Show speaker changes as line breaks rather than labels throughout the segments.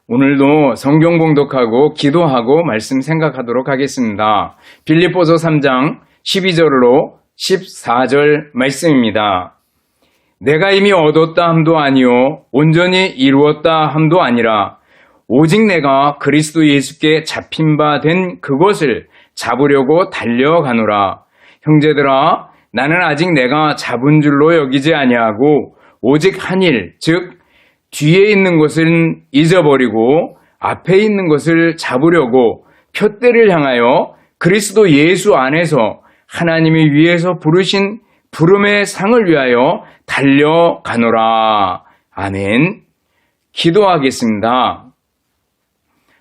오늘도 성경 봉독하고 기도하고 말씀 생각하도록 하겠습니다. 빌립보서 3장 12절로 14절 말씀입니다. 내가 이미 얻었다 함도 아니요 온전히 이루었다 함도 아니라 오직 내가 그리스도 예수께 잡힌 바 된 그것을 잡으려고 달려가노라. 형제들아, 나는 아직 내가 잡은 줄로 여기지 아니하고 오직 한 일, 즉 뒤에 있는 것은 잊어버리고 앞에 있는 것을 잡으려고 표대를 향하여 그리스도 예수 안에서 하나님이 위에서 부르신 부름의 상을 위하여 달려가노라. 아멘. 기도하겠습니다.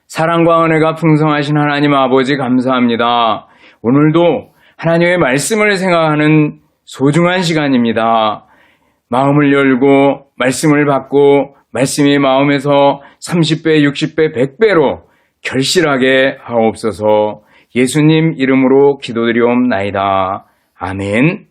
사랑과 은혜가 풍성하신 하나님 아버지 감사합니다. 오늘도 하나님의 말씀을 생각하는 소중한 시간입니다. 마음을 열고 말씀을 받고 말씀이 마음에서 30배, 60배, 100배로 결실하게 하옵소서. 예수님 이름으로 기도드리옵나이다. 아멘.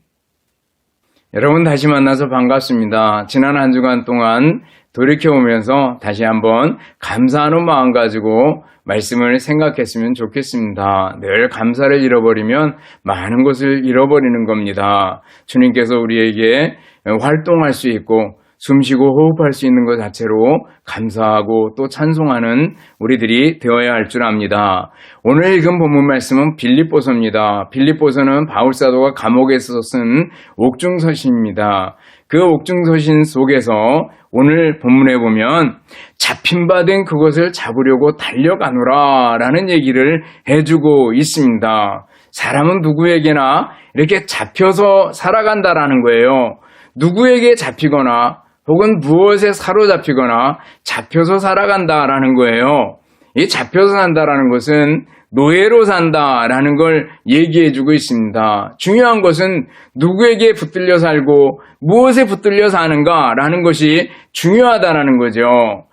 여러분 다시 만나서 반갑습니다. 지난 한 주간 동안 돌이켜보면서 다시 한번 감사하는 마음 가지고 말씀을 생각했으면 좋겠습니다. 늘 감사를 잃어버리면 많은 것을 잃어버리는 겁니다. 주님께서 우리에게 활동할 수 있고 숨쉬고 호흡할 수 있는 것 자체로 감사하고 또 찬송하는 우리들이 되어야 할 줄 압니다. 오늘 읽은 본문 말씀은 빌립보서입니다. 빌립보서는 바울사도가 감옥에서 쓴 옥중서신입니다. 그 옥중서신 속에서 오늘 본문에 보면 잡힌 바 된 그것을 잡으려고 달려가노라 라는 얘기를 해주고 있습니다. 사람은 누구에게나 이렇게 잡혀서 살아간다라는 거예요. 누구에게 잡히거나 혹은 무엇에 사로잡히거나 잡혀서 살아간다라는 거예요. 이 잡혀서 산다라는 것은 노예로 산다라는 걸 얘기해주고 있습니다. 중요한 것은 누구에게 붙들려 살고 무엇에 붙들려 사는가라는 것이 중요하다라는 거죠.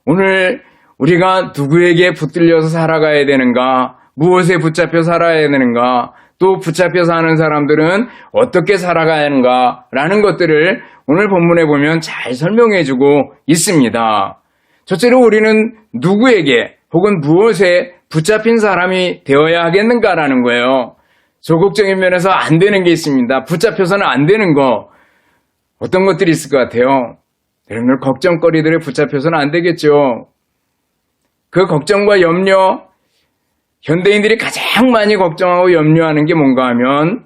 오늘 우리가 누구에게 붙들려서 살아가야 되는가, 무엇에 붙잡혀 살아야 되는가, 또 붙잡혀 사는 사람들은 어떻게 살아가야 하는가라는 것들을 오늘 본문에 보면 잘 설명해주고 있습니다. 첫째로 우리는 누구에게 혹은 무엇에 붙잡힌 사람이 되어야 하겠는가라는 거예요. 소극적인 면에서 안 되는 게 있습니다. 붙잡혀서는 안 되는 거. 어떤 것들이 있을 것 같아요? 여러분들 걱정거리들에 붙잡혀서는 안 되겠죠. 그 걱정과 염려, 현대인들이 가장 많이 걱정하고 염려하는 게 뭔가 하면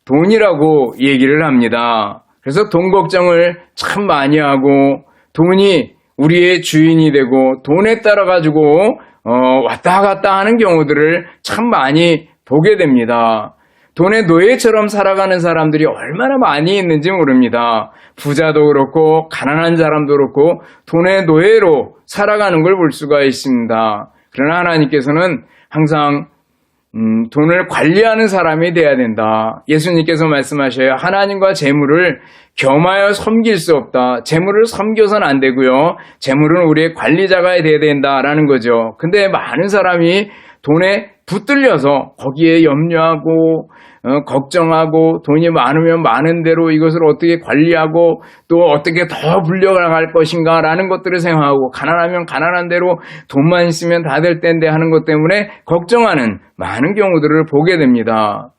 돈이라고 얘기를 합니다. 그래서 돈 걱정을 참 많이 하고 돈이 우리의 주인이 되고 돈에 따라 가지고 왔다 갔다 하는 경우들을 참 많이 보게 됩니다. 돈의 노예처럼 살아가는 사람들이 얼마나 많이 있는지 모릅니다. 부자도 그렇고 가난한 사람도 그렇고 돈의 노예로 살아가는 걸 볼 수가 있습니다. 그러나 하나님께서는 항상 돈을 관리하는 사람이 돼야 된다. 예수님께서 말씀하셔요. 하나님과 재물을 겸하여 섬길 수 없다. 재물을 섬겨서는 안 되고요. 재물은 우리의 관리자가 돼야 된다라는 거죠. 근데 많은 사람이 돈에 붙들려서 거기에 염려하고 걱정하고 돈이 많으면 많은 대로 이것을 어떻게 관리하고 또 어떻게 더 불려나갈 것인가 라는 것들을 생각하고 가난하면 가난한 대로 돈만 있으면 다 될 텐데 하는 것 때문에 걱정하는 많은 경우들을 보게 됩니다.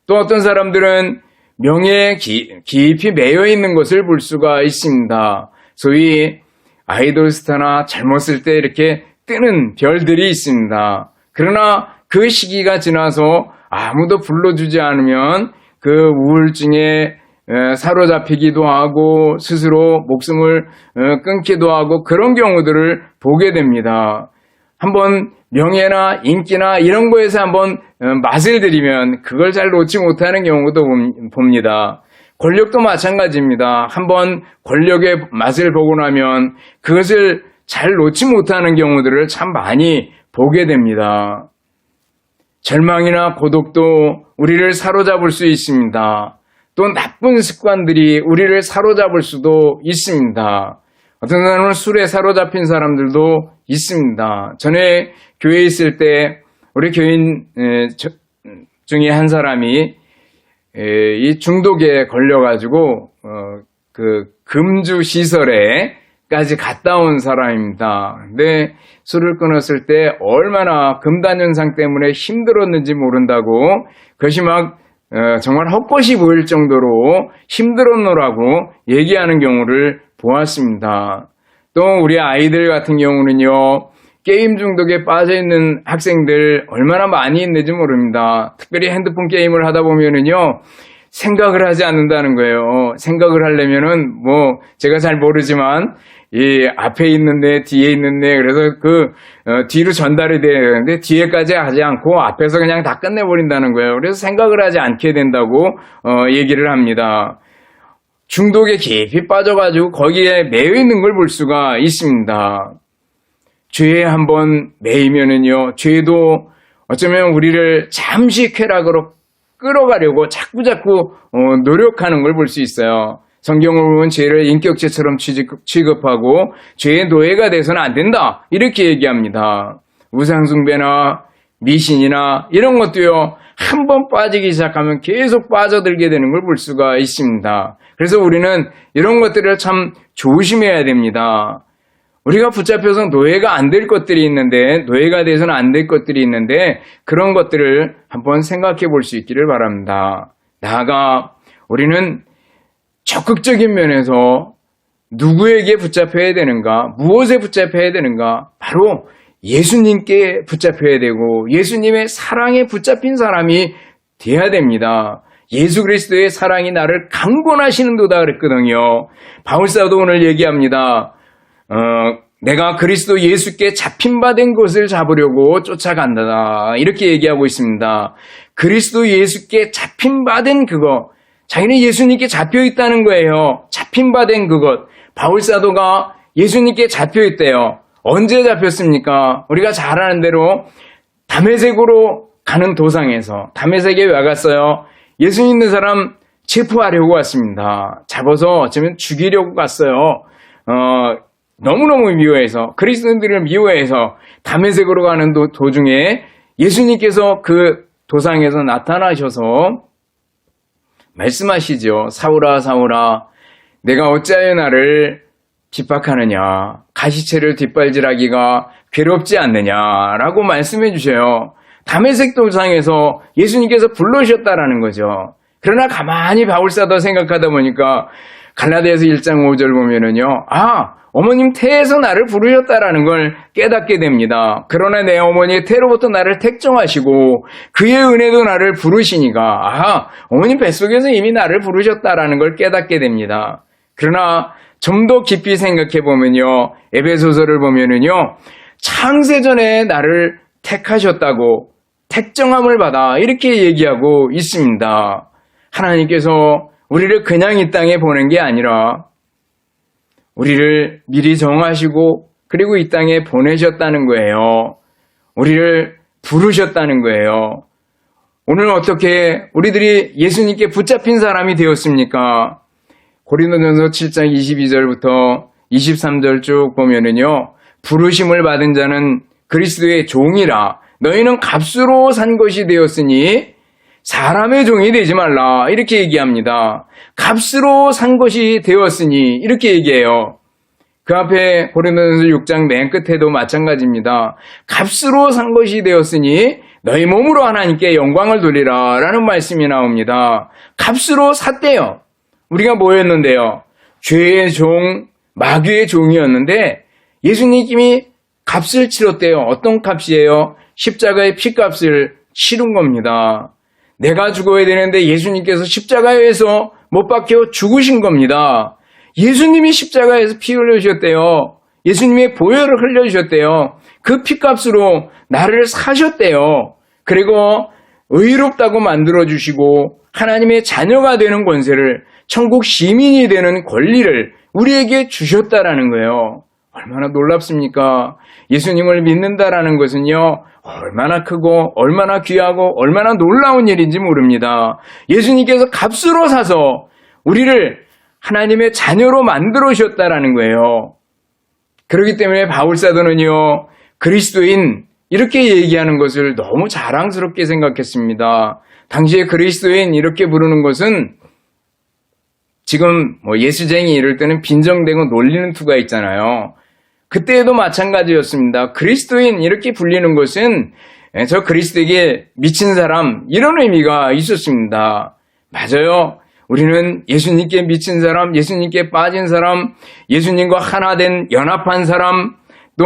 또 어떤 사람들은 명예에 깊이 매여 있는 것을 볼 수가 있습니다. 소위 아이돌 스타나 젊었을 때 이렇게 뜨는 별들이 있습니다. 그러나 그 시기가 지나서 아무도 불러주지 않으면 그 우울증에 사로잡히기도 하고 스스로 목숨을 끊기도 하고 그런 경우들을 보게 됩니다. 한번 명예나 인기나 이런 거에서 한번 맛을 들이면 그걸 잘 놓지 못하는 경우도 봅니다. 권력도 마찬가지입니다. 한번 권력의 맛을 보고 나면 그것을 잘 놓지 못하는 경우들을 참 많이 보게 됩니다. 절망이나 고독도 우리를 사로잡을 수 있습니다. 또 나쁜 습관들이 우리를 사로잡을 수도 있습니다. 어떤 사람은 술에 사로잡힌 사람들도 있습니다. 전에 교회에 있을 때 우리 교인 중에 한 사람이 이 중독에 걸려가지고 그 금주 시설에 까지 갔다 온 사람입니다. 근데 술을 끊었을 때 얼마나 금단현상 때문에 힘들었는지 모른다고 그것이 막 정말 헛것이 보일 정도로 힘들었노라고 얘기하는 경우를 보았습니다. 또 우리 아이들 같은 경우는요, 게임 중독에 빠져있는 학생들 얼마나 많이 있는지 모릅니다. 특별히 핸드폰 게임을 하다 보면은요, 생각을 하지 않는다는 거예요. 생각을 하려면은 제가 잘 모르지만 이 앞에 있는데 뒤에 있는데 그래서 뒤로 전달이 돼야 되는데 뒤에까지 하지 않고 앞에서 그냥 다 끝내버린다는 거예요. 그래서 생각을 하지 않게 된다고 얘기를 합니다. 중독에 깊이 빠져가지고 거기에 매여 있는 걸 볼 수가 있습니다. 죄에 한번 매이면은요, 죄도 어쩌면 우리를 잠시 쾌락으로 끌어가려고 자꾸자꾸 노력하는 걸 볼 수 있어요. 성경을 보면 죄를 인격죄처럼 취급하고 죄의 노예가 돼서는 안 된다, 이렇게 얘기합니다. 우상숭배나 미신이나 이런 것도요, 한번 빠지기 시작하면 계속 빠져들게 되는 걸 볼 수가 있습니다. 그래서 우리는 이런 것들을 참 조심해야 됩니다. 우리가 붙잡혀서 노예가 안 될 것들이 있는데, 노예가 돼서는 안 될 것들이 있는데, 그런 것들을 한번 생각해 볼 수 있기를 바랍니다. 나아가 우리는 적극적인 면에서 누구에게 붙잡혀야 되는가, 무엇에 붙잡혀야 되는가, 바로 예수님께 붙잡혀야 되고 예수님의 사랑에 붙잡힌 사람이 돼야 됩니다. 예수 그리스도의 사랑이 나를 강권하시는도다 그랬거든요. 바울사도 오늘 얘기합니다. 내가 그리스도 예수께 잡힌 바 된 것을 잡으려고 쫓아간다, 이렇게 얘기하고 있습니다. 그리스도 예수께 잡힌 바 된 그것, 자기는 예수님께 잡혀 있다는 거예요. 잡힌 바 된 그것. 바울사도가 예수님께 잡혀 있대요. 언제 잡혔습니까? 우리가 잘 아는 대로 다메섹으로 가는 도상에서. 다메섹에 왜 갔어요? 예수 믿는 사람 체포하려고 왔습니다. 잡아서 어쩌면 죽이려고 갔어요. 너무너무 미워해서, 그리스도인들을 미워해서 다메섹으로 가는 도중에 예수님께서 그 도상에서 나타나셔서 말씀하시죠. 사울아 사울아, 내가 어찌하여 나를 핍박하느냐, 가시체를 뒷발질하기가 괴롭지 않느냐라고 말씀해 주셔요. 다메섹 도상에서 예수님께서 불러주셨다라는 거죠. 그러나 가만히 바울사도 생각하다 보니까 갈라디아서 1장 5절 보면은요, 어머님 태에서 나를 부르셨다라는 걸 깨닫게 됩니다. 그러나 내 어머니의 태로부터 나를 택정하시고 그의 은혜도 나를 부르시니까 어머님 뱃속에서 이미 나를 부르셨다라는 걸 깨닫게 됩니다. 그러나 좀 더 깊이 생각해 보면요, 에베소서를 보면은요, 창세전에 나를 택하셨다고, 택정함을 받아, 이렇게 얘기하고 있습니다. 하나님께서 우리를 그냥 이 땅에 보낸 게 아니라 우리를 미리 정하시고 그리고 이 땅에 보내셨다는 거예요. 우리를 부르셨다는 거예요. 오늘 어떻게 우리들이 예수님께 붙잡힌 사람이 되었습니까? 고린도전서 7장 22절부터 23절 쭉 보면은요, 부르심을 받은 자는 그리스도의 종이라, 너희는 값으로 산 것이 되었으니 사람의 종이 되지 말라, 이렇게 얘기합니다. 값으로 산 것이 되었으니, 이렇게 얘기해요. 그 앞에 고린도전서 6장 맨 끝에도 마찬가지입니다. 값으로 산 것이 되었으니 너희 몸으로 하나님께 영광을 돌리라 라는 말씀이 나옵니다. 값으로 샀대요. 우리가 뭐였는데요? 죄의 종, 마귀의 종이었는데 예수님이 값을 치렀대요. 어떤 값이에요? 십자가의 피값을 치른 겁니다. 내가 죽어야 되는데 예수님께서 십자가에서 못 박혀 죽으신 겁니다. 예수님이 십자가에서 피 흘려주셨대요. 예수님의 보혈을 흘려주셨대요. 그 피값으로 나를 사셨대요. 그리고 의롭다고 만들어주시고 하나님의 자녀가 되는 권세를, 천국 시민이 되는 권리를 우리에게 주셨다라는 거예요. 얼마나 놀랍습니까? 예수님을 믿는다라는 것은요, 얼마나 크고 얼마나 귀하고 얼마나 놀라운 일인지 모릅니다. 예수님께서 값으로 사서 우리를 하나님의 자녀로 만들어 주셨다라는 거예요. 그렇기 때문에 바울사도는요, 그리스도인, 이렇게 얘기하는 것을 너무 자랑스럽게 생각했습니다. 당시에 그리스도인 이렇게 부르는 것은 지금 예수쟁이 이럴 때는 빈정대고 놀리는 투가 있잖아요. 그때에도 마찬가지였습니다. 그리스도인 이렇게 불리는 것은 저 그리스도에게 미친 사람 이런 의미가 있었습니다. 맞아요. 우리는 예수님께 미친 사람, 예수님께 빠진 사람, 예수님과 하나 된 연합한 사람, 또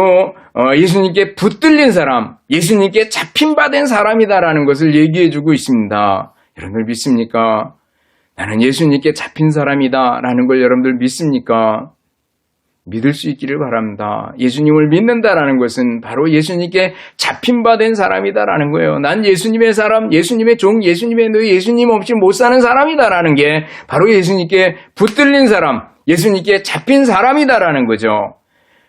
예수님께 붙들린 사람, 예수님께 잡힌 바 된 사람이다라는 것을 얘기해주고 있습니다. 여러분들 믿습니까? 나는 예수님께 잡힌 사람이다라는 걸 여러분들 믿습니까? 믿을 수 있기를 바랍니다. 예수님을 믿는다라는 것은 바로 예수님께 잡힌 바 된 사람이다라는 거예요. 난 예수님의 사람, 예수님의 종, 예수님의 너희, 예수님 없이 못 사는 사람이다라는 게 바로 예수님께 붙들린 사람, 예수님께 잡힌 사람이다라는 거죠.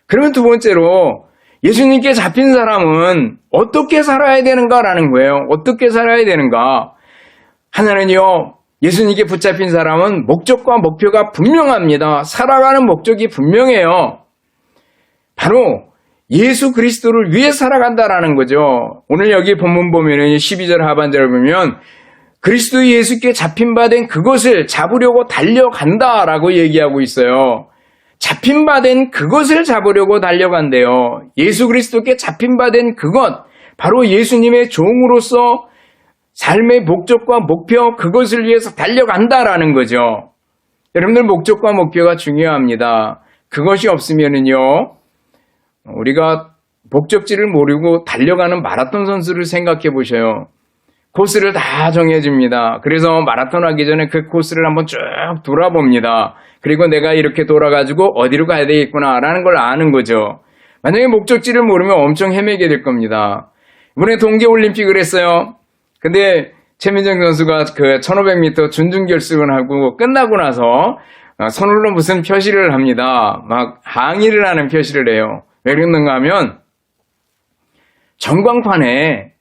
그러면 두 번째로 예수님께 잡힌 사람은 어떻게 살아야 되는가라는 거예요. 어떻게 살아야 되는가? 하나는요, 예수님께 붙잡힌 사람은 목적과 목표가 분명합니다. 살아가는 목적이 분명해요. 바로 예수 그리스도를 위해 살아간다라는 거죠. 오늘 여기 본문 보면 12절 하반절을 보면 그리스도 예수께 잡힌 바 된 그것을 잡으려고 달려간다라고 얘기하고 있어요. 잡힌 바 된 그것을 잡으려고 달려간대요. 예수 그리스도께 잡힌 바 된 그것, 바로 예수님의 종으로서 삶의 목적과 목표, 그것을 위해서 달려간다라는 거죠. 여러분들 목적과 목표가 중요합니다. 그것이 없으면은요, 우리가 목적지를 모르고 달려가는 마라톤 선수를 생각해 보셔요. 코스를 다 정해줍니다. 그래서 마라톤 하기 전에 그 코스를 한번 쭉 돌아봅니다. 그리고 내가 이렇게 돌아가지고 어디로 가야 되겠구나라는 걸 아는 거죠. 만약에 목적지를 모르면 엄청 헤매게 될 겁니다. 이번에 동계올림픽을 했어요. 근데 최민정 선수가 그 1500m 준중결승을 하고 끝나고 나서 손으로 무슨 표시를 합니다. 막 항의를 하는 표시를 해요. 왜 그랬는가 하면 전광판에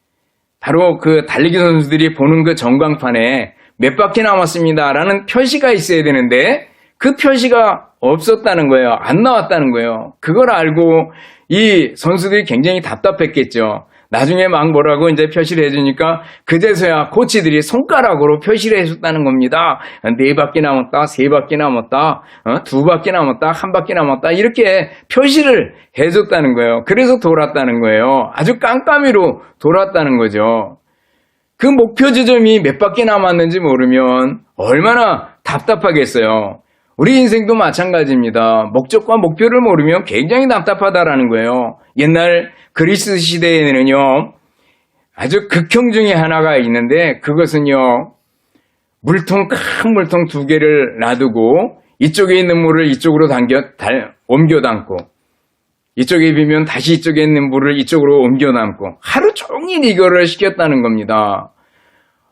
바로 그 달리기 선수들이 보는 그 전광판에 몇 바퀴 남았습니다라는 표시가 있어야 되는데 그 표시가 없었다는 거예요. 안 나왔다는 거예요. 그걸 알고 이 선수들이 굉장히 답답했겠죠. 나중에 막 뭐라고 이제 표시를 해주니까 그제서야 코치들이 손가락으로 표시를 해줬다는 겁니다. 4바퀴 남았다, 3바퀴 남았다, 2바퀴 남았다, 1바퀴 남았다 이렇게 표시를 해줬다는 거예요. 그래서 돌았다는 거예요. 아주 깜깜이로 돌았다는 거죠. 그 목표 지점이 몇 바퀴 남았는지 모르면 얼마나 답답하겠어요. 우리 인생도 마찬가지입니다. 목적과 목표를 모르면 굉장히 답답하다라는 거예요. 옛날 그리스 시대에는요, 아주 극형 중에 하나가 있는데 그것은요, 큰 물통 2개를 놔두고 이쪽에 있는 물을 이쪽으로 옮겨 담고 이쪽에 비면 다시 이쪽에 있는 물을 이쪽으로 옮겨 담고 하루 종일 이거를 시켰다는 겁니다.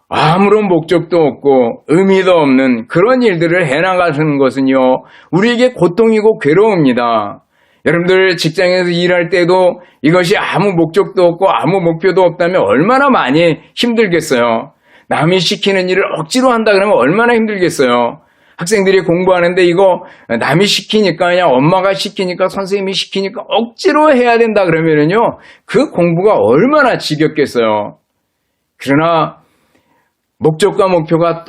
아무런 목적도 없고 의미도 없는 그런 일들을 해나가는 것은요, 우리에게 고통이고 괴로웁니다. 여러분들 직장에서 일할 때도 이것이 아무 목적도 없고 아무 목표도 없다면 얼마나 많이 힘들겠어요. 남이 시키는 일을 억지로 한다 그러면 얼마나 힘들겠어요. 학생들이 공부하는데 이거 남이 시키니까, 그냥 엄마가 시키니까, 선생님이 시키니까 억지로 해야 된다 그러면은요, 그 공부가 얼마나 지겹겠어요. 그러나 목적과 목표가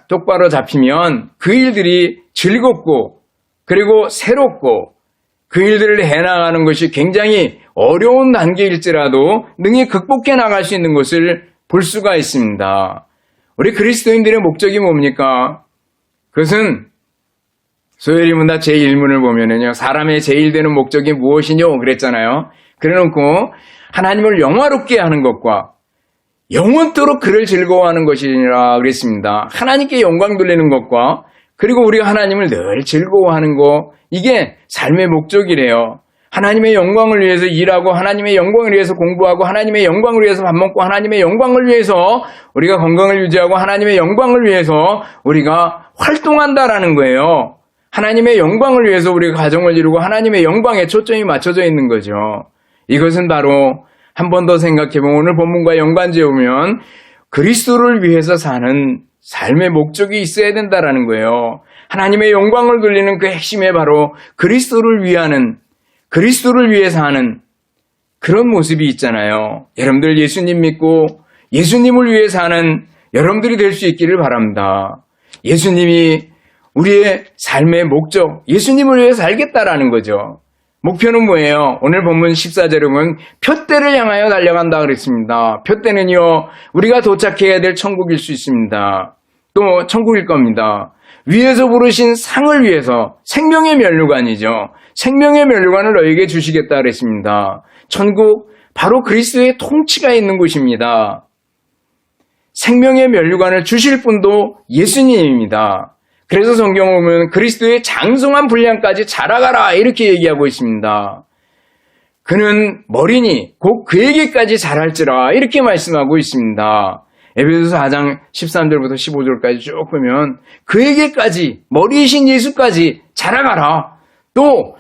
똑바로 잡히면 그 일들이 즐겁고 그리고 새롭고 그 일들을 해나가는 것이 굉장히 어려운 단계일지라도 능히 극복해 나갈 수 있는 것을 볼 수가 있습니다. 우리 그리스도인들의 목적이 뭡니까? 그것은 소열이 문답 제1문을 보면은요, 사람의 제일 되는 목적이 무엇이뇨? 그랬잖아요. 그래놓고 하나님을 영화롭게 하는 것과 영원토록 그를 즐거워하는 것이라 그랬습니다. 하나님께 영광 돌리는 것과 그리고 우리가 하나님을 늘 즐거워하는 것, 이게 삶의 목적이래요. 하나님의 영광을 위해서 일하고 하나님의 영광을 위해서 공부하고 하나님의 영광을 위해서 밥 먹고 하나님의 영광을 위해서 우리가 건강을 유지하고 하나님의 영광을 위해서 우리가 활동한다라는 거예요. 하나님의 영광을 위해서 우리가 가정을 이루고 하나님의 영광에 초점이 맞춰져 있는 거죠. 이것은 바로 한 번 더 생각해보면 오늘 본문과 연관지어 보면 그리스도를 위해서 사는 삶의 목적이 있어야 된다라는 거예요. 하나님의 영광을 돌리는 그 핵심에 바로 그리스도를 위해 사는 그런 모습이 있잖아요. 여러분들 예수님 믿고 예수님을 위해 사는 여러분들이 될 수 있기를 바랍니다. 예수님이 우리의 삶의 목적, 예수님을 위해 살겠다라는 거죠. 목표는 뭐예요? 오늘 본문 14절에 보면 표대를 향하여 달려간다 그랬습니다. 표대는요, 우리가 도착해야 될 천국일 수 있습니다. 또 천국일 겁니다. 위에서 부르신 상을 위해서 생명의 면류관이죠. 생명의 면류관을 너에게 주시겠다 그랬습니다. 천국, 바로 그리스도의 통치가 있는 곳입니다. 생명의 면류관을 주실 분도 예수님입니다. 그래서 성경을 보면 그리스도의 장성한 분량까지 자라가라 이렇게 얘기하고 있습니다. 그는 머리니 곧 그에게까지 자랄지라 이렇게 말씀하고 있습니다. 에베소서 4장 13절부터 15절까지 쭉 보면 그에게까지, 머리이신 예수까지 자라가라. 또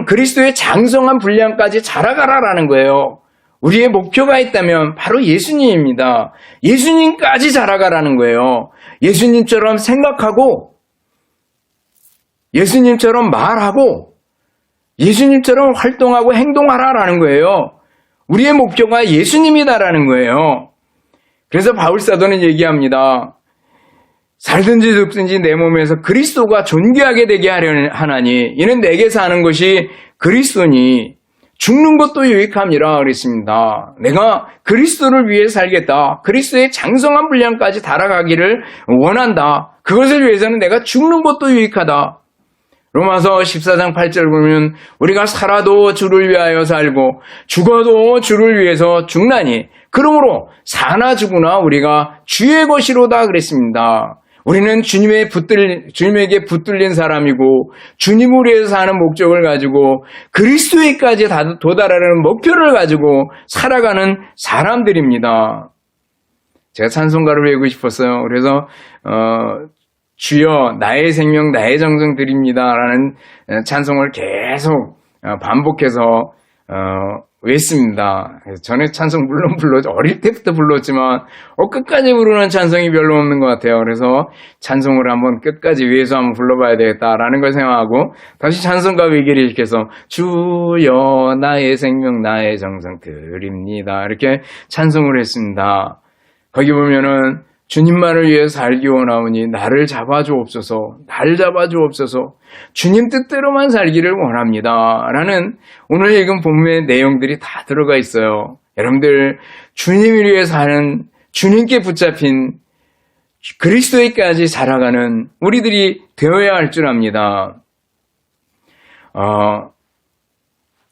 그리스도의 장성한 분량까지 자라가라라는 거예요. 우리의 목표가 있다면 바로 예수님입니다. 예수님까지 자라가라는 거예요. 예수님처럼 생각하고 예수님처럼 말하고 예수님처럼 활동하고 행동하라라는 거예요. 우리의 목표가 예수님이다라는 거예요. 그래서 바울사도는 얘기합니다. 살든지 죽든지 내 몸에서 그리스도가 존귀하게 되게 하나니 이는 내게 사는 것이 그리스도니 죽는 것도 유익함이라 그랬습니다. 내가 그리스도를 위해 살겠다. 그리스도의 장성한 분량까지 달아가기를 원한다. 그것을 위해서는 내가 죽는 것도 유익하다. 로마서 14장 8절 보면 우리가 살아도 주를 위하여 살고 죽어도 주를 위해서 죽나니 그러므로 사나 죽으나 우리가 주의 것이로다 그랬습니다. 우리는 주님에게 붙들린 사람이고 주님을 위해서 사는 목적을 가지고 그리스도에까지 도달하려는 목표를 가지고 살아가는 사람들입니다. 제가 찬송가를 외우고 싶었어요. 그래서 주여 나의 생명 나의 정성 드립니다라는 찬송을 계속 반복해서 외웠습니다. 전에 찬송 물론 어릴 때부터 불렀지만 끝까지 부르는 찬송이 별로 없는 것 같아요. 그래서 찬송을 한번 끝까지 위에서 한번 불러봐야 되겠다라는 걸 생각하고 다시 찬송가 외기를 시켜서 주여 나의 생명 나의 정성 드립니다 이렇게 찬송을 했습니다. 거기 보면은 주님만을 위해 살기 원하오니 나를 잡아주옵소서, 날 잡아주옵소서, 주님 뜻대로만 살기를 원합니다. 라는 오늘 읽은 본문의 내용들이 다 들어가 있어요. 여러분들, 주님을 위해 사는, 주님께 붙잡힌 그리스도에까지 자라가는 우리들이 되어야 할 줄 압니다.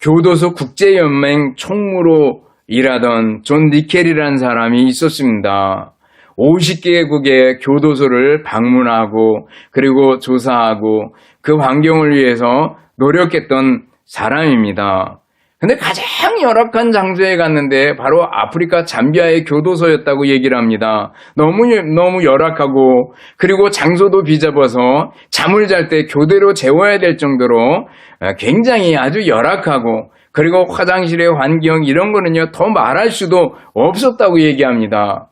교도소 국제연맹 총무로 일하던 존 니켈이라는 사람이 있었습니다. 50개국의 교도소를 방문하고 그리고 조사하고 그 환경을 위해서 노력했던 사람입니다. 근데 가장 열악한 장소에 갔는데 바로 아프리카 잠비아의 교도소였다고 얘기를 합니다. 너무 열악하고 그리고 장소도 비잡아서 잠을 잘 때 교대로 재워야 될 정도로 굉장히 아주 열악하고 그리고 화장실의 환경 이런 거는요 더 말할 수도 없었다고 얘기합니다.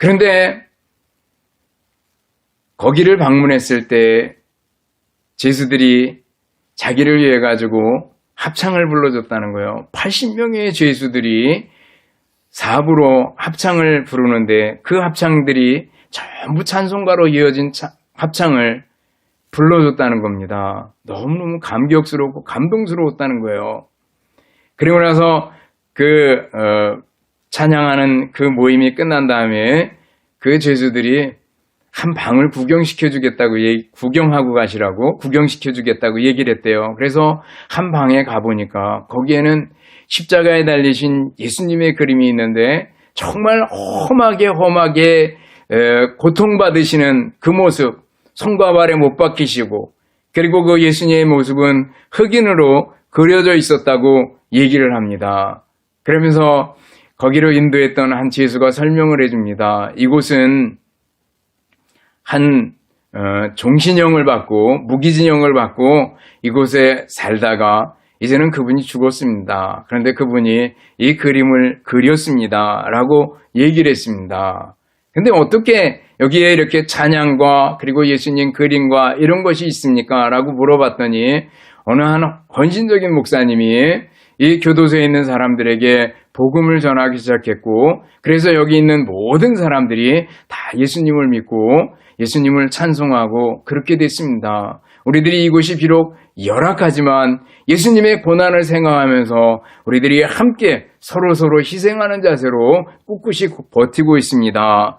그런데 거기를 방문했을 때 죄수들이 자기를 위해 가지고 합창을 불러줬다는 거예요. 80명의 죄수들이 사부로 합창을 부르는데 그 합창들이 전부 찬송가로 이어진 합창을 불러줬다는 겁니다. 너무너무 감격스럽고 감동스러웠다는 거예요. 그리고 나서 찬양하는 그 모임이 끝난 다음에 그 죄수들이 한 방을 구경하고 가시라고 구경시켜주겠다고 얘기를 했대요. 그래서 한 방에 가보니까 거기에는 십자가에 달리신 예수님의 그림이 있는데 정말 험하게 고통받으시는 그 모습, 손과 발에 못 박히시고 그리고 그 예수님의 모습은 흑인으로 그려져 있었다고 얘기를 합니다. 그러면서 거기로 인도했던 한 죄수가 설명을 해줍니다. 이곳은 한 종신형을 받고 무기징역을 받고 이곳에 살다가 이제는 그분이 죽었습니다. 그런데 그분이 이 그림을 그렸습니다. 라고 얘기를 했습니다. 근데 어떻게 여기에 이렇게 찬양과 그리고 예수님 그림과 이런 것이 있습니까? 라고 물어봤더니 어느 한 헌신적인 목사님이 이 교도소에 있는 사람들에게 복음을 전하기 시작했고 그래서 여기 있는 모든 사람들이 다 예수님을 믿고 예수님을 찬송하고 그렇게 됐습니다. 우리들이 이곳이 비록 열악하지만 예수님의 고난을 생각하면서 우리들이 함께 서로 희생하는 자세로 꿋꿋이 버티고 있습니다.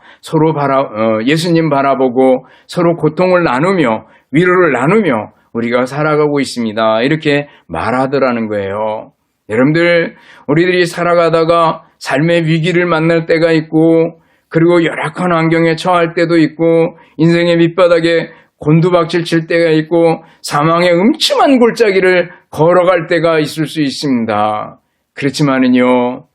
예수님 바라보고 서로 고통을 나누며 위로를 나누며 우리가 살아가고 있습니다. 이렇게 말하더라는 거예요. 여러분들, 우리들이 살아가다가 삶의 위기를 만날 때가 있고, 그리고 열악한 환경에 처할 때도 있고, 인생의 밑바닥에 곤두박질 칠 때가 있고, 사망의 음침한 골짜기를 걸어갈 때가 있을 수 있습니다. 그렇지만은요,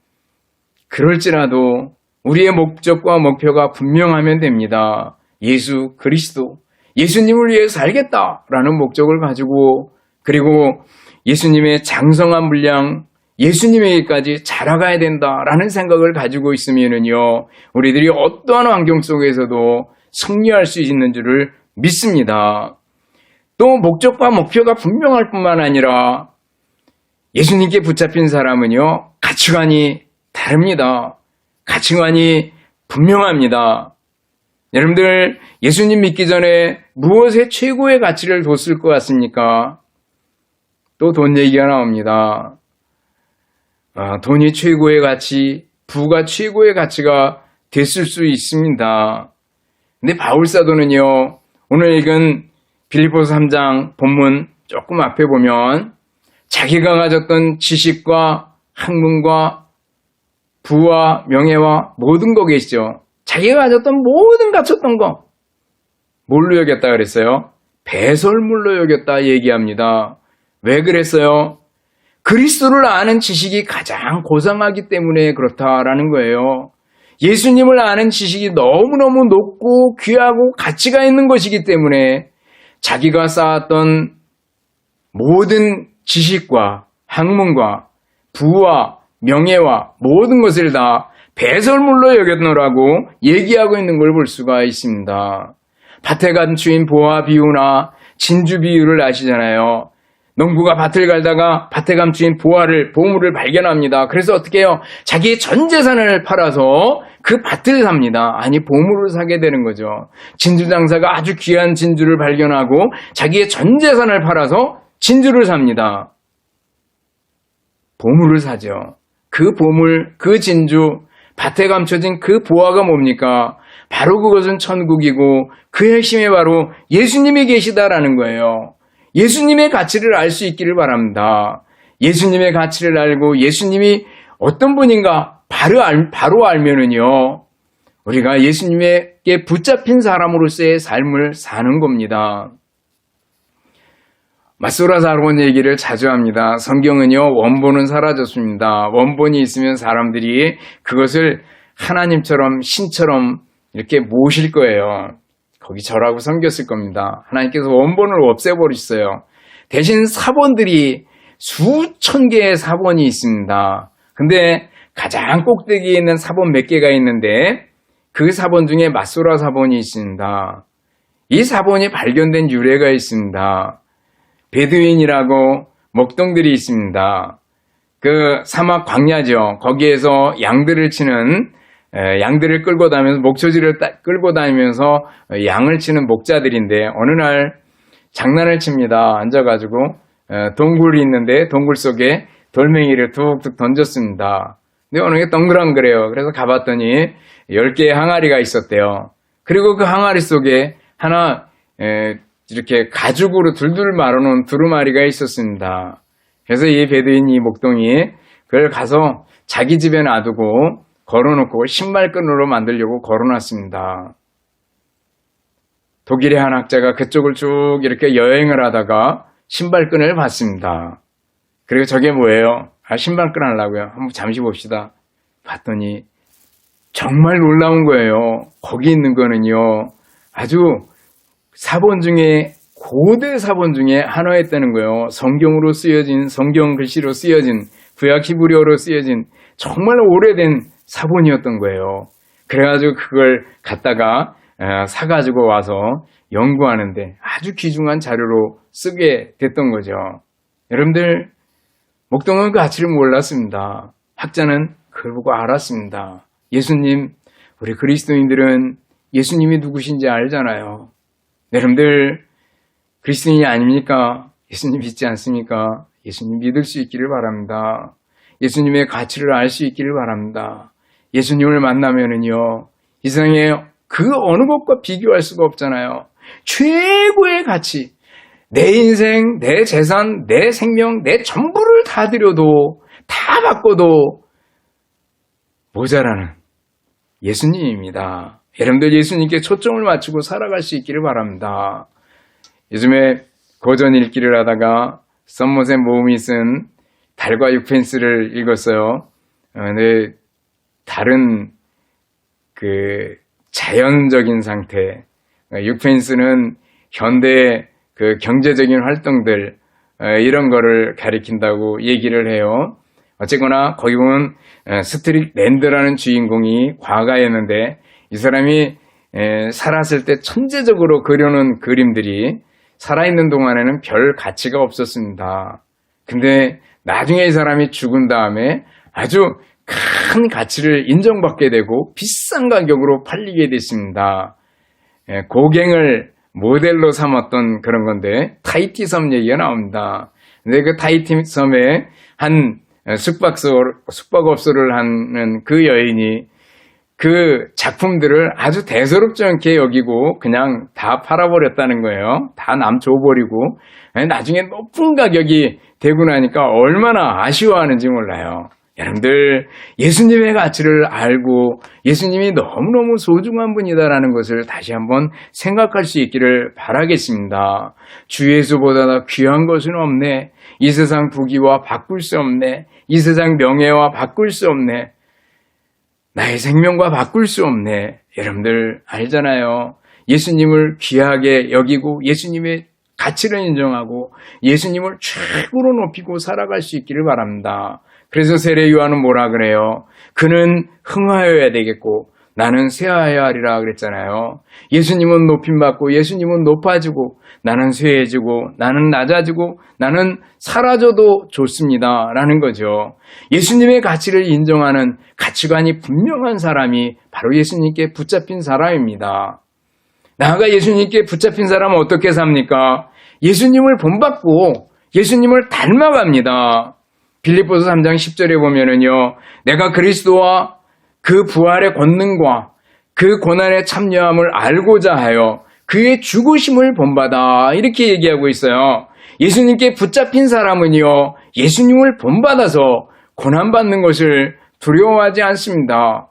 그럴지라도 우리의 목적과 목표가 분명하면 됩니다. 예수 그리스도, 예수님을 위해 살겠다라는 목적을 가지고, 그리고 예수님의 장성한 분량, 예수님에게까지 자라가야 된다라는 생각을 가지고 있으면은요, 우리들이 어떠한 환경 속에서도 승리할 수 있는 줄을 믿습니다. 또 목적과 목표가 분명할 뿐만 아니라 예수님께 붙잡힌 사람은요, 가치관이 다릅니다. 가치관이 분명합니다. 여러분들, 예수님 믿기 전에 무엇에 최고의 가치를 뒀을 것 같습니까? 또 돈 얘기가 나옵니다. 돈이 최고의 가치, 부가 최고의 가치가 됐을 수 있습니다. 근데 바울사도는요, 오늘 읽은 빌립보서 3장 본문 조금 앞에 보면 자기가 가졌던 지식과 학문과 부와 명예와 모든 거 계시죠. 자기가 가졌던 모든 갖췄던 거 뭘로 여겼다 그랬어요? 배설물로 여겼다 얘기합니다. 왜 그랬어요? 그리스도를 아는 지식이 가장 고상하기 때문에 그렇다라는 거예요. 예수님을 아는 지식이 너무너무 높고 귀하고 가치가 있는 것이기 때문에 자기가 쌓았던 모든 지식과 학문과 부와 명예와 모든 것을 다 배설물로 여겼노라고 얘기하고 있는 걸 볼 수가 있습니다. 밭에 감추인 보화 비유나 진주 비유를 아시잖아요. 농부가 밭을 갈다가 밭에 감추인 보물을 발견합니다. 그래서 어떻게 해요? 자기의 전 재산을 팔아서 그 밭을 삽니다. 아니, 보물을 사게 되는 거죠. 진주 장사가 아주 귀한 진주를 발견하고 자기의 전 재산을 팔아서 진주를 삽니다. 보물을 사죠. 그 보물, 그 진주, 밭에 감춰진 그 보화가 뭡니까? 바로 그것은 천국이고 그 핵심이 바로 예수님이 계시다라는 거예요. 예수님의 가치를 알 수 있기를 바랍니다. 예수님의 가치를 알고 예수님이 어떤 분인가 바로 알면은요, 우리가 예수님에게 붙잡힌 사람으로서의 삶을 사는 겁니다. 마소라 사론 얘기를 자주 합니다. 성경은요, 원본은 사라졌습니다. 원본이 있으면 사람들이 그것을 하나님처럼 신처럼 이렇게 모실 거예요. 거기 저라고 섬겼을 겁니다. 하나님께서 원본을 없애버리셨어요. 대신 사본들이 수천 개의 사본이 있습니다. 근데 가장 꼭대기에 있는 사본 몇 개가 있는데 그 사본 중에 마소라 사본이 있습니다. 이 사본이 발견된 유래가 있습니다. 베두인이라고 목동들이 있습니다. 그 사막 광야죠. 거기에서 양들을 끌고 다니면서 목초지를 끌고 다니면서 양을 치는 목자들인데 어느 날 장난을 칩니다. 앉아가지고 동굴이 있는데 동굴 속에 돌멩이를 툭툭 던졌습니다. 근데 어느 게 동그랑그래요. 그래서 가봤더니 10개의 항아리가 있었대요. 그리고 그 항아리 속에 하나 이렇게 가죽으로 둘둘 말아놓은 두루마리가 있었습니다. 그래서 이 베두인 이 목동이 그걸 가서 자기 집에 놔두고 걸어놓고 신발끈으로 만들려고 걸어놨습니다. 독일의 한 학자가 그쪽을 쭉 이렇게 여행을 하다가 신발끈을 봤습니다. 그리고 저게 뭐예요? 신발끈 하려고요. 한번 잠시 봅시다. 봤더니 정말 놀라운 거예요. 거기 있는 거는요, 아주 사본 중에 고대 사본 중에 하나였다는 거예요. 성경으로 쓰여진, 성경 글씨로 쓰여진, 구약 히브리어로 쓰여진 정말 오래된 사본이었던 거예요. 그래가지고 그걸 갖다가 사가지고 와서 연구하는데 아주 귀중한 자료로 쓰게 됐던 거죠. 여러분들, 목동은 그 가치를 몰랐습니다. 학자는 그걸 보고 알았습니다. 예수님, 우리 그리스도인들은 예수님이 누구신지 알잖아요. 여러분들 그리스도인이 아닙니까? 예수님 믿지 않습니까? 예수님 믿을 수 있기를 바랍니다. 예수님의 가치를 알 수 있기를 바랍니다. 예수님을 만나면은요, 이 세상에 그 어느 것과 비교할 수가 없잖아요. 최고의 가치, 내 인생, 내 재산, 내 생명, 내 전부를 다 드려도, 다 바꿔도 모자라는 예수님입니다. 여러분들 예수님께 초점을 맞추고 살아갈 수 있기를 바랍니다. 요즘에 고전 읽기를 하다가 썸머셋 모음이 쓴 달과 육펜스를 읽었어요. 근데 다른 그 자연적인 상태, 육펜스는 현대 그 경제적인 활동들 이런 거를 가리킨다고 얘기를 해요. 어쨌거나 거기 보면 스트릭랜드라는 주인공이 과가였는데 이 사람이 살았을 때 천재적으로 그려놓은 그림들이 살아있는 동안에는 별 가치가 없었습니다. 근데 나중에 이 사람이 죽은 다음에 아주 큰 가치를 인정받게 되고 비싼 가격으로 팔리게 됐습니다. 고갱을 모델로 삼았던 그런 건데 타히티 섬 얘기가 나옵니다. 근데 그 타히티 섬에 한 숙박업소를 하는 그 여인이 그 작품들을 아주 대수롭지 않게 여기고 그냥 다 팔아버렸다는 거예요. 다 남 줘버리고 나중에 높은 가격이 되고 나니까 얼마나 아쉬워하는지 몰라요. 여러분들 예수님의 가치를 알고 예수님이 너무너무 소중한 분이다라는 것을 다시 한번 생각할 수 있기를 바라겠습니다. 주 예수보다 더 귀한 것은 없네. 이 세상 부귀와 바꿀 수 없네. 이 세상 명예와 바꿀 수 없네. 나의 생명과 바꿀 수 없네. 여러분들 알잖아요. 예수님을 귀하게 여기고 예수님의 가치를 인정하고 예수님을 최고로 높이고 살아갈 수 있기를 바랍니다. 그래서 세례 요한은 뭐라 그래요? 그는 흥하여야 되겠고 나는 쇠하여야 하리라 그랬잖아요. 예수님은 높임받고 예수님은 높아지고 나는 쇠해지고 나는 낮아지고 나는 사라져도 좋습니다 라는 거죠. 예수님의 가치를 인정하는 가치관이 분명한 사람이 바로 예수님께 붙잡힌 사람입니다. 나아가 예수님께 붙잡힌 사람은 어떻게 삽니까? 예수님을 본받고 예수님을 닮아갑니다. 빌립보서 3장 10절에 보면은요, 내가 그리스도와 그 부활의 권능과 그 고난의 참여함을 알고자 하여 그의 죽으심을 본받아 이렇게 얘기하고 있어요. 예수님께 붙잡힌 사람은요, 예수님을 본받아서 고난받는 것을 두려워하지 않습니다.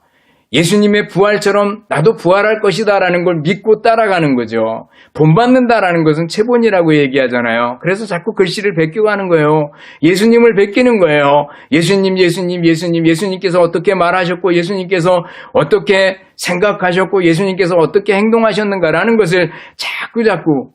예수님의 부활처럼 나도 부활할 것이다 라는 걸 믿고 따라가는 거죠. 본받는다라는 것은 체본이라고 얘기하잖아요. 그래서 자꾸 글씨를 베껴가는 거예요. 예수님을 베끼는 거예요. 예수님께서 어떻게 말하셨고 예수님께서 어떻게 생각하셨고 예수님께서 어떻게 행동하셨는가라는 것을 자꾸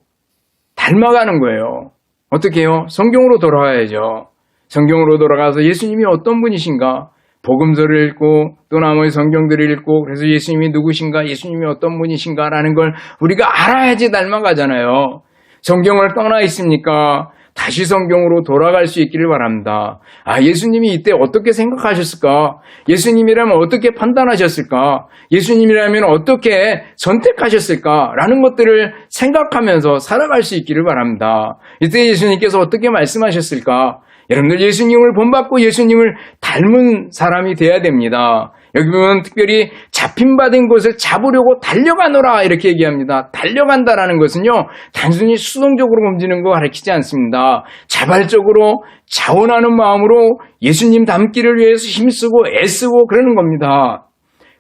닮아가는 거예요. 어떻게 해요? 성경으로 돌아와야죠. 성경으로 돌아가서 예수님이 어떤 분이신가? 복음서를 읽고 또 나머지 성경들을 읽고 그래서 예수님이 누구신가, 예수님이 어떤 분이신가라는 걸 우리가 알아야지 닮아가잖아요. 성경을 떠나 있습니까? 다시 성경으로 돌아갈 수 있기를 바랍니다. 예수님이 이때 어떻게 생각하셨을까? 예수님이라면 어떻게 판단하셨을까? 예수님이라면 어떻게 선택하셨을까? 라는 것들을 생각하면서 살아갈 수 있기를 바랍니다. 이때 예수님께서 어떻게 말씀하셨을까? 여러분들 예수님을 본받고 예수님을 닮은 사람이 돼야 됩니다. 여기 보면 특별히 잡힌받은 것을 잡으려고 달려가노라 이렇게 얘기합니다. 달려간다라는 것은요, 단순히 수동적으로 움직이는 거 가르치지 않습니다. 자발적으로 자원하는 마음으로 예수님 닮기를 위해서 힘쓰고 애쓰고 그러는 겁니다.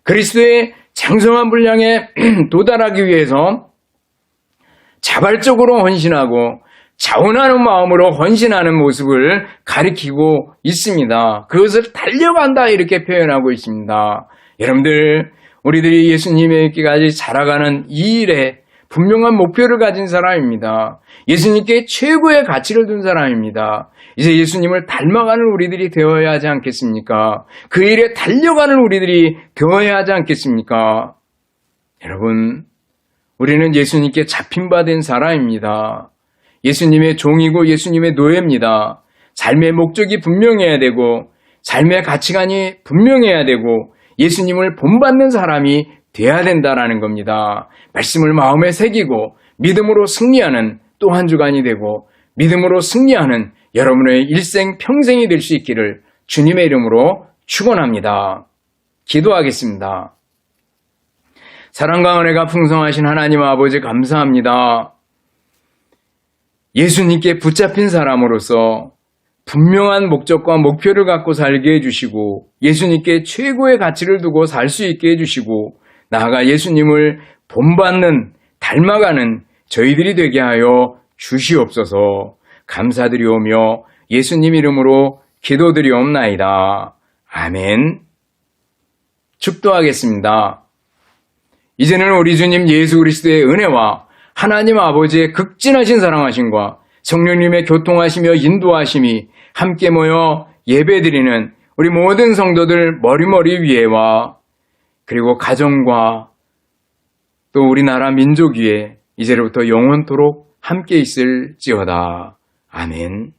그리스도의 장성한 분량에 도달하기 위해서 자발적으로 헌신하고 자원하는 마음으로 헌신하는 모습을 가리키고 있습니다. 그것을 달려간다 이렇게 표현하고 있습니다. 여러분들, 우리들이 예수님의 있기까지 자라가는 이 일에 분명한 목표를 가진 사람입니다. 예수님께 최고의 가치를 둔 사람입니다. 이제 예수님을 닮아가는 우리들이 되어야 하지 않겠습니까? 그 일에 달려가는 우리들이 되어야 하지 않겠습니까? 여러분, 우리는 예수님께 잡힌받은 사람입니다. 예수님의 종이고 예수님의 노예입니다. 삶의 목적이 분명해야 되고 삶의 가치관이 분명해야 되고 예수님을 본받는 사람이 돼야 된다라는 겁니다. 말씀을 마음에 새기고 믿음으로 승리하는 또 한 주간이 되고 믿음으로 승리하는 여러분의 일생 평생이 될 수 있기를 주님의 이름으로 축원합니다. 기도하겠습니다. 사랑과 은혜가 풍성하신 하나님 아버지 감사합니다. 예수님께 붙잡힌 사람으로서 분명한 목적과 목표를 갖고 살게 해주시고 예수님께 최고의 가치를 두고 살 수 있게 해주시고 나아가 예수님을 본받는 닮아가는 저희들이 되게 하여 주시옵소서. 감사드리오며 예수님 이름으로 기도드리옵나이다. 아멘. 축도하겠습니다. 이제는 우리 주님 예수 그리스도의 은혜와 하나님 아버지의 극진하신 사랑하심과 성령님의 교통하시며 인도하심이 함께 모여 예배드리는 우리 모든 성도들 머리머리 위에와 그리고 가정과 또 우리나라 민족 위에 이제로부터 영원토록 함께 있을지어다. 아멘.